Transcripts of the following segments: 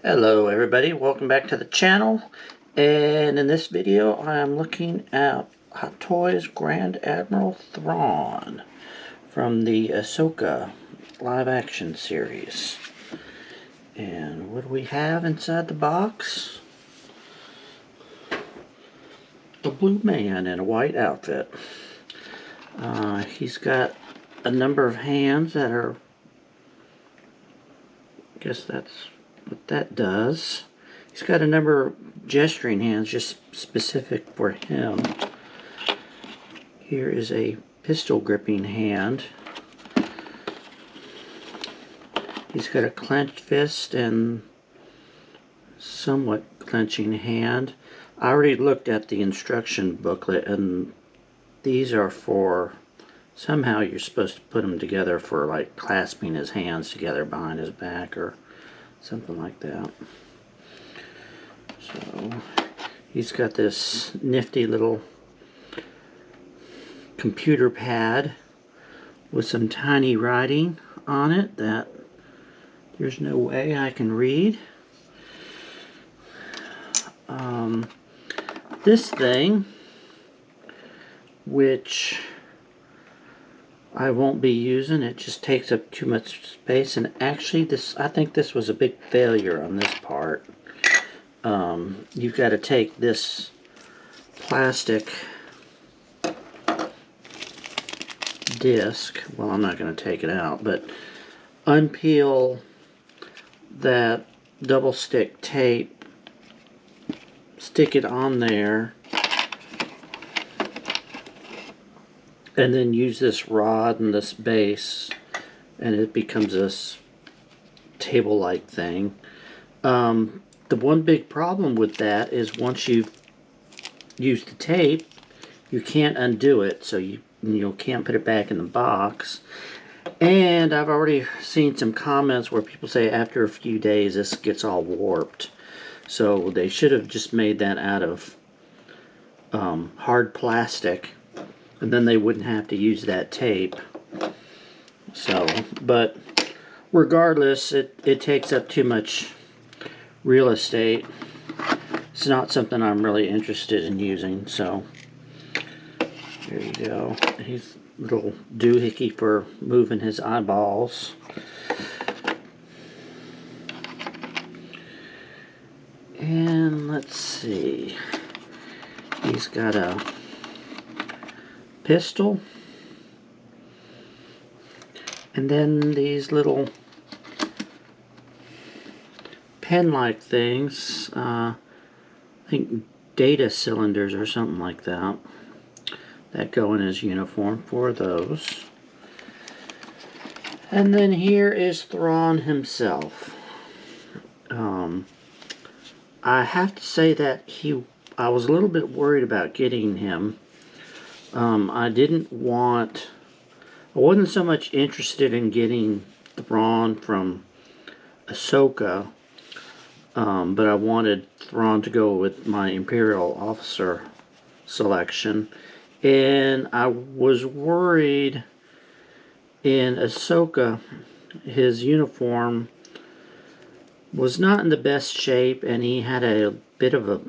Hello everybody, welcome back to the channel, and in this video I am looking at Hot Toys Grand Admiral Thrawn from the Ahsoka live action series. And what do we have inside the box? The blue man in a white outfit. He's got a number of hands that are, I guess that's what that does. He's got a number of gesturing hands just specific for him. Here is a pistol gripping hand. He's got a clenched fist and somewhat clenching hand. I already looked at the instruction booklet, and these are for, somehow you're supposed to put them together for like clasping his hands together behind his back or something like that. So he's got this nifty little computer pad with some tiny writing on it that there's no way I can read. This thing, which I won't be using, it just takes up too much space, and actually I think this was a big failure on this part. You've got to take this plastic disc, well, I'm not going to take it out, but unpeel that double stick tape, stick it on there, and then use this rod and this base, and it becomes this table-like thing. The one big problem with that is once you've used the tape, you can't undo it, so you can't put it back in the box. And I've already seen some comments where people say after a few days this gets all warped. So they should have just made that out of hard plastic, and then they wouldn't have to use that tape. So, but regardless, it takes up too much real estate. It's not something I'm really interested in using, so there you go. He's a little doohickey for moving his eyeballs. And let's see, he's got a pistol, and then these little pen-like things, I think data cylinders or something like that, that go in his uniform for those. And then here is Thrawn himself. I have to say that I was a little bit worried about getting him. I wasn't so much interested in getting Thrawn from Ahsoka, but I wanted Thrawn to go with my Imperial officer selection. And I was worried in Ahsoka, his uniform was not in the best shape, and he had a bit of a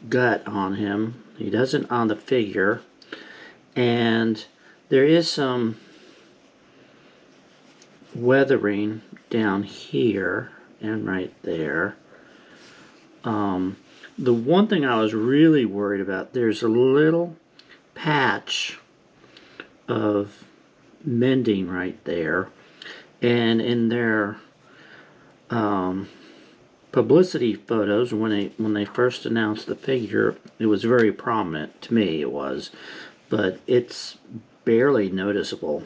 gut on him. He doesn't on the figure, and there is some weathering down here and right there. The one thing I was really worried about, there's a little patch of mending right there, and in their publicity photos, when they first announced the figure, it was very prominent. To me it was, but it's barely noticeable,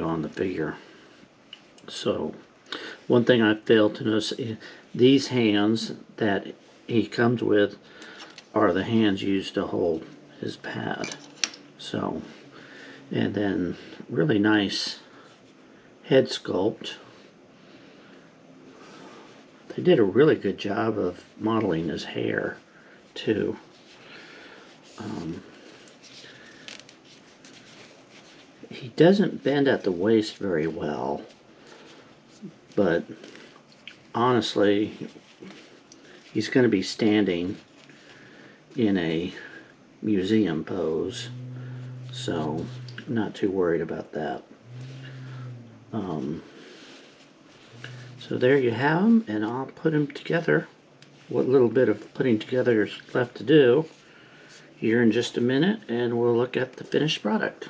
on the figure. So one thing I failed to notice, these hands that he comes with are the hands used to hold his pad. So, and then really nice head sculpt. They did a really good job of modeling his hair too. He doesn't bend at the waist very well, but honestly, he's going to be standing in a museum pose, so I'm not too worried about that. So there you have them, and I'll put them together. What little bit of putting together is left to do here in just a minute, and we'll look at the finished product.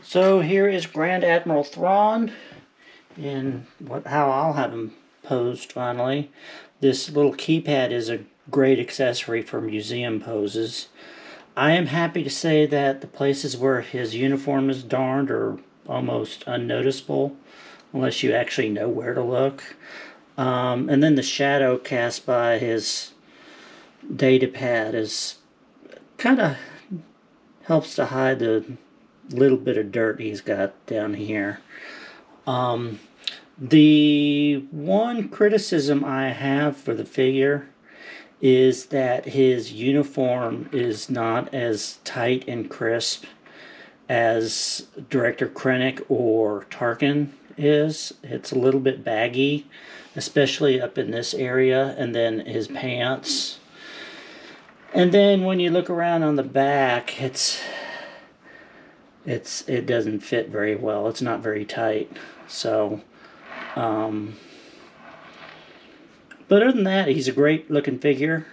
So here is Grand Admiral Thrawn in how I'll have him posed finally. This little keypad is a great accessory for museum poses. I am happy to say that the places where his uniform is darned are almost unnoticeable unless you actually know where to look. And then the shadow cast by his data pad is kind of helps to hide the little bit of dirt he's got down here. The one criticism I have for the figure is that his uniform is not as tight and crisp as Director Krennic or Tarkin is. It's a little bit baggy, especially up in this area, and then his pants. And then when you look around on the back, it doesn't fit very well. It's not very tight. So, but other than that, he's a great looking figure.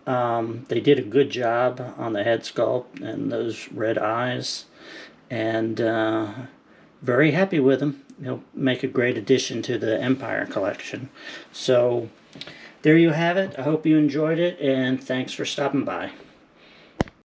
They did a good job on the head sculpt and those red eyes, and very happy with him. He'll make a great addition to the Empire collection. So there you have it. I hope you enjoyed it, and thanks for stopping by.